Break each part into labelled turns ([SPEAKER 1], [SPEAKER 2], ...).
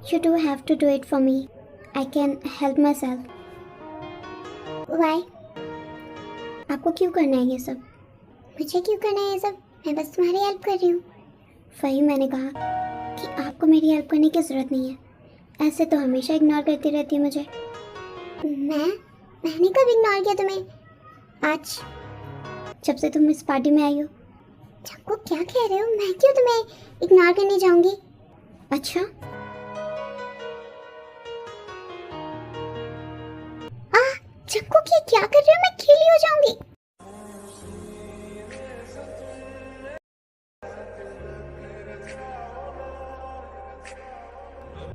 [SPEAKER 1] You do have to do it for me. I can help myself. Why? आपको क्यों करना है ये सब? मुझे क्यों करना है ये सब? मैं बस तुम्हारी हेल्प कर रही हूँ। वही मैंने कहा कि आपको मेरी हेल्प करने की ज़रूरत नहीं है। ऐसे तो हमेशा इग्नोर करती रहती है मुझे। मैंने कब इग्नोर किया तुम्हें? आज जब से तुम इस पार्टी में आई हो। चक्कू क्या कह रहे हो? मैं क्यों तुम्हें इग्नोर करने जाऊंगी? अच्छा चक्कू क्या कर रहे हो? मैं खेली हो जाऊंगी।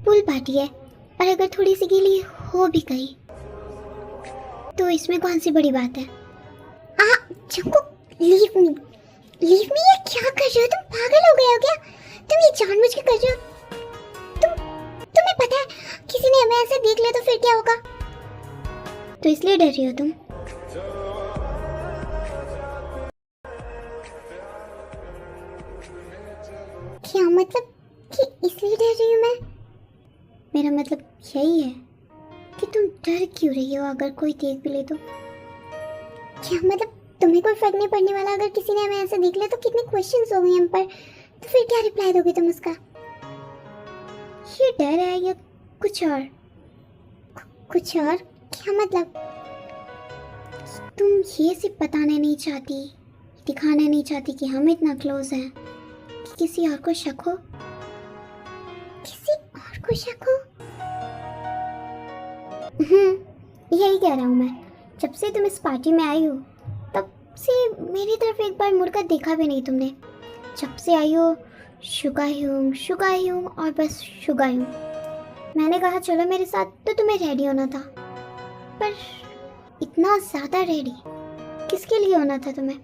[SPEAKER 1] पूल पार्टी है और अगर थोड़ी सी गीली हो भी गई तो इसमें कौन सी बड़ी बात है? चक्कू लीव मी। ये क्या कर रहे हो? तुम पागल हो गए हो क्या? तुम ये जानबूझ के कर रहे हो? तुम्हें पता है किसी ने हमें ऐसे देख लिया तो फिर क्या होगा? तो इसलिए डर रही हो तुम? क्या मतलब कि इसलिए डर रही हूँ मैं? मेरा मतलब यही है कि तुम डर क्यों रही हो अगर कोई देख भी ले तो? क्या मतलब तुम्हें कोई फर्क नहीं पड़ने वाला अगर किसी ने हमें ऐसे देख लिया तो? कितने क्वेश्चंस हो गए हम पर, तो फिर क्या रिप्लाई दोगे तुम उसका? ये डर है या कुछ और? कुछ और? क्या मतलब? तुम ये सिर्फ बताने नहीं चाहती, दिखाना नहीं चाहती कि हम इतना क्लोज हैं कि किसी और को शक हो? किसी और को शक हो? यही कह रहा हूँ मैं। जब से तुम इस पार्टी में आई हो तब से मेरी तरफ एक बार मुड़कर देखा भी नहीं तुमने। जब से आई हो शुगा ही हूँ और बस शुगा ही हूँ। मैंने कहा चलो मेरे साथ, तो तुम्हें रेडी होना था, पर इतना ज़्यादा रेडी किसके लिए होना था तुम्हें?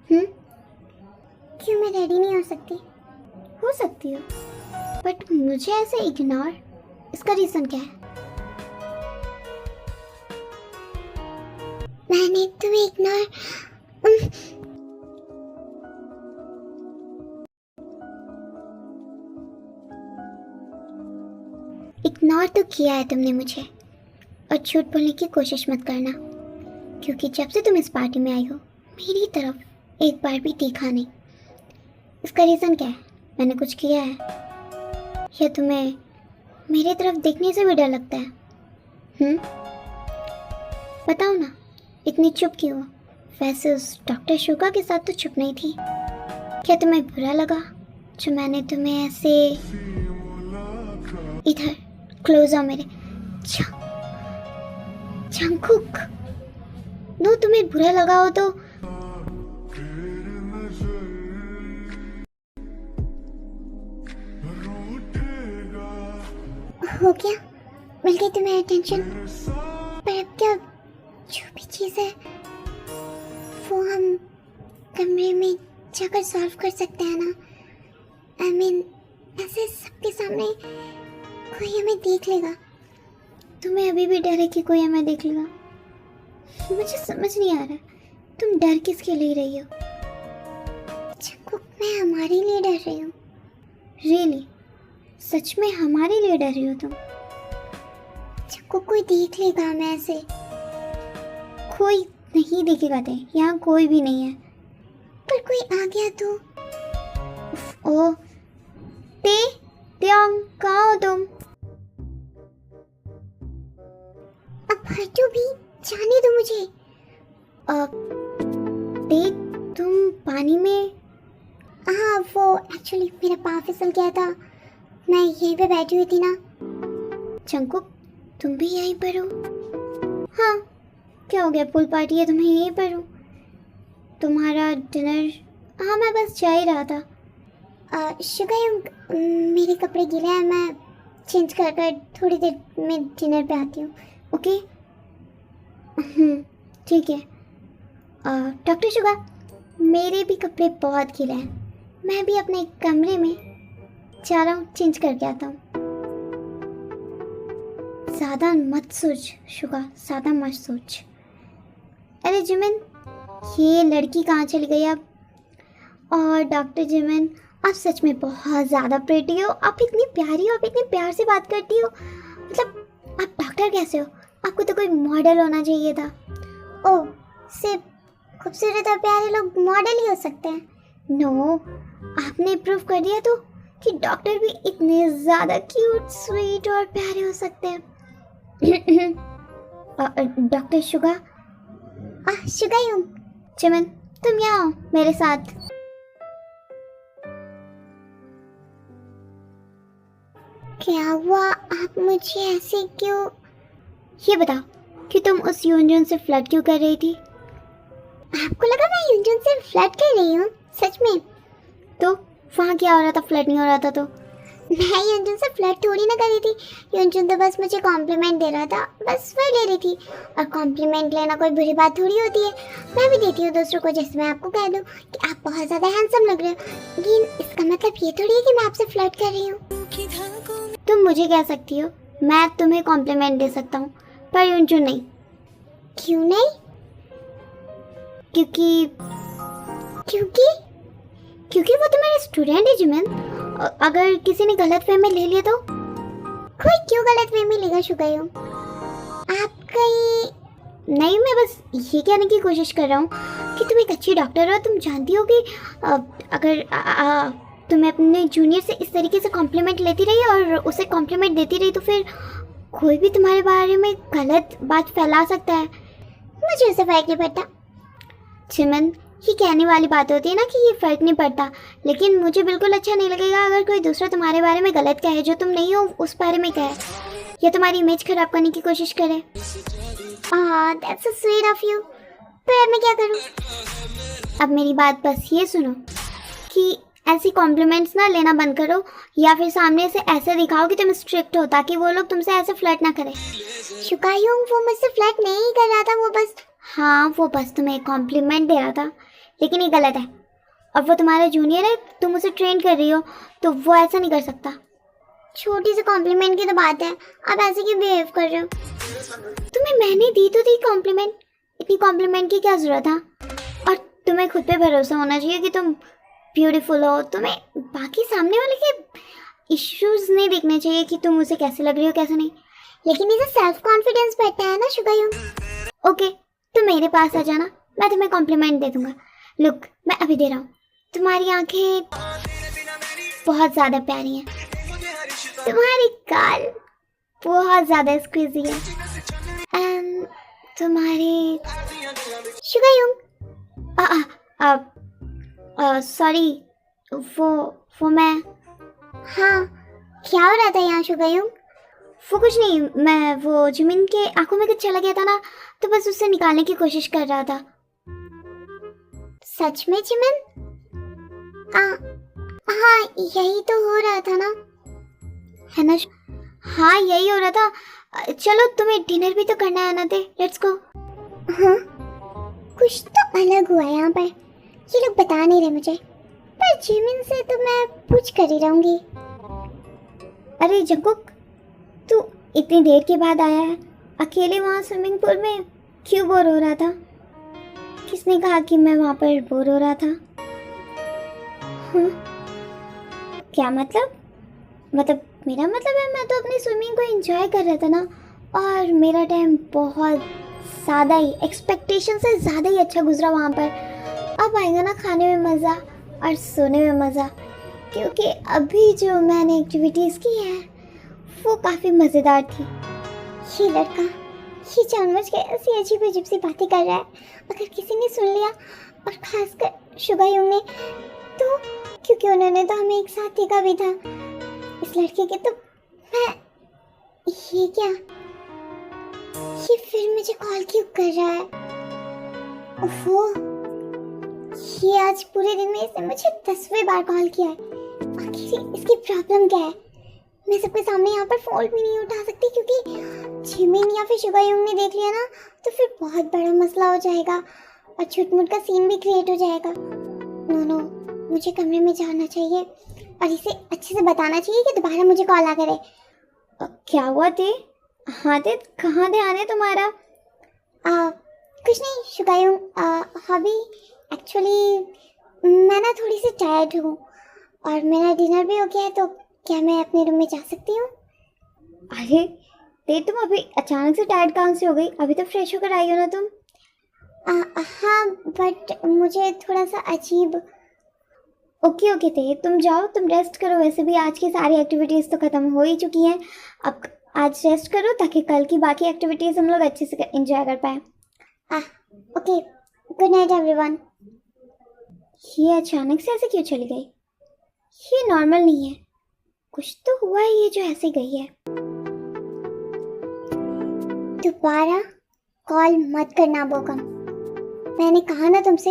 [SPEAKER 1] क्यों मैं रेडी नहीं हो सकती? हो सकती हो, बट मुझे ऐसे इग्नोर, इसका रीज़न क्या है? मैंने तुम्हें इग्नोर तो किया है तुमने मुझे, और झूठ बोलने की कोशिश मत करना, क्योंकि जब से तुम इस पार्टी में आई हो मेरी तरफ एक बार भी देखा नहीं। इसका रीज़न क्या है? मैंने कुछ किया है या तुम्हें मेरी तरफ देखने से भी डर लगता है? बताओ ना, इतनी चुप क्यों हो? वैसे उस डॉक्टर शुगा के साथ तो चुप नहीं थी। क्या तुम्हें बुरा लगा जो मैंने तुम्हें ऐसे? इधर क्लोज आओ मेरे। जंगकुक, नो, तुम्हें बुरा लगा हो तो हो गया, मिल गई तुम्हें अटेंशन। पर अब क्या, जो भी चीज़ है वो हम कमरे में जाकर सॉल्व कर सकते हैं ना? I mean, ऐसे सबके सामने कोई हमें देख लेगा। तुम्हें अभी भी डर है कि कोई हमें देख लेगा? मुझे समझ नहीं आ रहा तुम डर किसके लिए रही हो? चक्कू, मैं हमारे लिए डर रही हूँ। रियली? सच में हमारे लिए डर रही हो तुम? चक्कू, कोई देख लेगा हमें ऐसे? कोई नहीं देखेगा ते, यहाँ कोई भी नहीं है। पर कोई आ गया तो? ओ ते त्योंग, कहाँ हो तुम? अब हटो भी, जाने दो मुझे। ते, तुम पानी में? हाँ, वो एक्चुअली मेरा पाँव फिसल गया था, मैं यहीं पे बैठी हुई थी ना। जंगकुक, तुम भी यहीं पर हो? हाँ, क्या हो गया? पूल पार्टी है, तुम्हें यहीं पर हो? तुम्हारा डिनर? हाँ, मैं बस जा ही रहा था। शुगर, मेरे कपड़े गीले हैं, मैं चेंज कर थोड़ी देर में डिनर पे आती हूँ। ओके? ठीक है। डॉक्टर शुगा, मेरे भी कपड़े बहुत गीले हैं, मैं भी अपने कमरे में जा रहा हूँ, चेंज करके आता हूँ। ज़्यादा मत सोच शुगा, ज़्यादा मत सोच। अरे जिमिन, ये लड़की कहाँ चली गई अब? और डॉक्टर जिमिन, आप सच में बहुत ज़्यादा प्रेटी हो, आप इतनी प्यारी हो, आप इतने प्यार से बात करती हो। मतलब आप डॉक्टर कैसे हो? आपको तो कोई मॉडल होना चाहिए था। ओह, सिर्फ खूबसूरत और प्यारे लोग मॉडल ही हो सकते हैं? नो, आपने प्रूव कर दिया तो कि डॉक्टर भी इतने ज़्यादा क्यूट, स्वीट और प्यारे हो सकते हैं। डॉक्टर शुगा, शुगा यूं। चिमन, तुम यहाँ आओ मेरे साथ। क्या हुआ? आप मुझे ऐसे क्यों? ये बताओ कि तुम उस यूंजन से फ्लर्ट क्यों कर रही थी? आपको लगा मैं यूंजन से फ्लर्ट कर रही हूँ? सच में? तो वहाँ क्या हो रहा था? फ्लर्ट नहीं हो रहा था तो? मैं यूंजन से फ्लर्ट थोड़ी ना कर रही थी। यूंजन तो बस मुझे कॉम्प्लीमेंट दे रहा था, बस वही ले रही थी। और कॉम्प्लीमेंट लेना कोई बुरी बात थोड़ी होती है। मैं भी देती हूँ दूसरों को, जैसे मैं आपको कह दूँ कि आप बहुत ज़्यादा हैंडसम लग रहे हो, लेकिन इसका मतलब ये थोड़ी है कि मैं आपसे फ्लर्ट कर रही हूँ। तुम मुझे कह सकती हो, मैं तुम्हें कॉम्प्लीमेंट दे सकता हूँ, पर यूंजन नहीं। क्यों नहीं? क्योंकि वो तो मेरा स्टूडेंट है जिमिन। अगर किसी ने गलत वे में ले लिया तो? कोई क्यों गलत वे में लेगा शुगायू? आप कहीं नहीं, मैं बस ये कहने की कोशिश कर रहा हूँ कि तुम एक अच्छी डॉक्टर हो। तुम जानती हो कि अगर तुम्हें अपने जूनियर से इस तरीके से कॉम्प्लीमेंट लेती रही और उसे कॉम्प्लीमेंट देती रही तो फिर कोई भी तुम्हारे बारे में गलत बात फैला सकता है। मुझे उससे फर्क नहीं पड़ता। चिमन, ये कहने वाली बात होती है ना कि ये फर्क नहीं पड़ता, लेकिन मुझे बिल्कुल अच्छा नहीं लगेगा अगर कोई दूसरा तुम्हारे बारे में गलत कहे, जो तुम नहीं हो उस बारे में कहे, या तुम्हारी इमेज खराब करने की कोशिश करे। That's so sweet of you. पर मैं क्या करूं? अब मेरी बात बस ये सुनो कि ऐसी कॉम्प्लीमेंट्स ना लेना बंद करो, या फिर सामने से ऐसे दिखाओ कि तुम स्ट्रिक्ट हो, ताकि वो लोग तुमसे ऐसे फ्लर्ट ना करें। शुगायूं, वो मुझसे फ्लर्ट नहीं कर रहा था, वो बस तुम्हें कॉम्प्लीमेंट दे रहा था, लेकिन ये गलत है। और वो तुम्हारा जूनियर है, तुम उसे ट्रेन कर रही हो, तो वो ऐसा नहीं कर सकता। छोटी सी कॉम्प्लीमेंट की तो बात है, आप ऐसे क्यों बिहेव कर रहे हो? तुम्हें मैंने दी तो थी कॉम्प्लीमेंट, इतनी कॉम्प्लीमेंट की क्या जरूरत था? और तुम्हें खुद पे भरोसा होना चाहिए कि तुम ब्यूटीफुल हो। तुम्हें बाकी सामने वाले के इश्यूज नहीं देखने चाहिए कि तुम उसे कैसे लग रही हो, कैसे नहीं। लेकिन इसे सेल्फ कॉन्फिडेंस बढ़ता है ना शुगायूं। ओके, तुम मेरे पास आ जाना, मैं तुम्हें कॉम्प्लीमेंट दे दूंगा। लुक, मैं अभी दे रहा हूँ। तुम्हारी आंखें बहुत ज़्यादा प्यारी हैं, तुम्हारी गाल बहुत ज़्यादा स्क्वीजी है, तुम्हारी शुगायूं, सॉरी, वो मैं। हाँ, क्या हो रहा था यहाँ शुगायूं? वो कुछ नहीं, मैं वो जिमिन के आंखों में कुछ चला गया था ना, तो बस उससे निकालने की कोशिश कर रहा था। सच में जिमिन? हाँ, यही तो हो रहा था ना, है ना? हाँ, यही हो रहा था। चलो, तुम्हें डिनर भी तो करना है ना, लेट्स गो। हाँ, कुछ तो अलग हुआ यहाँ पर, ये लोग बता नहीं रहे मुझे, पर जिमिन से तो मैं पूछ कर ही रहूंगी। अरे जंकुक, तू इतनी देर के बाद आया है, अकेले वहाँ स्विमिंग पूल में क्यों बोर हो रहा था? किसने कहा कि मैं वहाँ पर बोर हो रहा था? हाँ? क्या मतलब मेरा मतलब है, मैं तो अपनी स्विमिंग को एंजॉय कर रहा था ना, और मेरा टाइम बहुत ज़्यादा ही, एक्सपेक्टेशन से ज़्यादा ही अच्छा गुजरा वहाँ पर। अब आएगा ना खाने में मज़ा और सोने में मज़ा, क्योंकि अभी जो मैंने एक्टिविटीज़ की है वो काफ़ी मज़ेदार थी। ये लड़का ये जानवर के ऐसी अजीब अजीब सी बातें कर रहा है, अगर किसी ने सुन लिया, और ख़ासकर शुगायूं ने, तो क्योंकि उन्होंने तो हमें एक साथ देखा भी था इस लड़के के, तो मैं ये क्या, ये फिर मुझे कॉल क्यों कर रहा है? ओहो, ये आज पूरे दिन में इसने मुझे 10वें बार कॉल किया है। आखिर इसकी प्रॉब्लम क्या है? मैं सबके सामने यहाँ पर फोन भी नहीं उठा सकती, क्योंकि जिमिन या फिर शुगायूं ने देख लिया ना तो फिर बहुत बड़ा मसला हो जाएगा और छुटमुट का सीन भी क्रिएट हो जाएगा। नो, मुझे कमरे में जाना चाहिए और इसे अच्छे से बताना चाहिए कि दोबारा मुझे कॉल ना करे। क्या हुआ थे? हाँ थे, कहाँ ध्यान है तुम्हारा? कुछ नहीं शुगायूं, हॉबी एक्चुअली मैं ना थोड़ी सी टायर्ड हूँ और मेरा डिनर भी हो गया है, तो क्या मैं अपने रूम में जा सकती हूँ?
[SPEAKER 2] अरे ते तुम अभी अचानक से टायर्ड कहाँ से हो गई? अभी तो फ्रेश होकर आई हो ना तुम।
[SPEAKER 1] हाँ, बट मुझे थोड़ा सा अजीब।
[SPEAKER 2] ओके ओके ते तुम जाओ, तुम रेस्ट करो। वैसे भी आज की सारी एक्टिविटीज़ तो ख़त्म हो ही चुकी हैं। अब आज रेस्ट करो ताकि कल की बाकी एक्टिविटीज़ हम लोग अच्छे से एंजॉय कर पाएँ।
[SPEAKER 1] Okay, good night everyone.
[SPEAKER 2] ये अचानक से ऐसे क्यों चली गई? ये नॉर्मल नहीं है, कुछ तो हुआ है ये जो ऐसे गई है।
[SPEAKER 1] दोबारा कॉल मत करना बोकम, मैंने कहा ना तुमसे,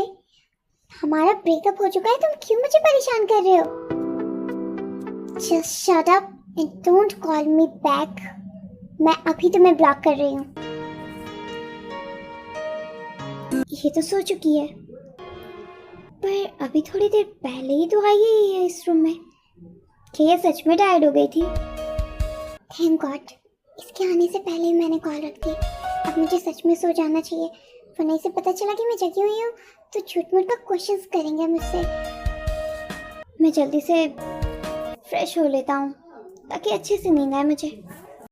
[SPEAKER 1] हमारा ब्रेकअप हो चुका है, तुम क्यों मुझे परेशान कर रहे हो? Just shut up and don't call me back. मैं अभी तुम्हें ब्लॉक कर रही हूँ।
[SPEAKER 2] ये तो सो चुकी है, पर अभी थोड़ी देर पहले ही तो आई है इस रूम में। क्या ये सच में टायर्ड हो गई थी?
[SPEAKER 1] थैंक गॉड, इसके आने से पहले ही मैंने कॉल रख दी। अब मुझे सच में सो जाना चाहिए, वरना इसे पता चला कि मैं जगी हुई हूँ तो झूठ मूठ का क्वेश्चंस करेंगे मुझसे।
[SPEAKER 2] मैं जल्दी से फ्रेश हो लेता हूँ ताकि अच्छे से नींद आए मुझे।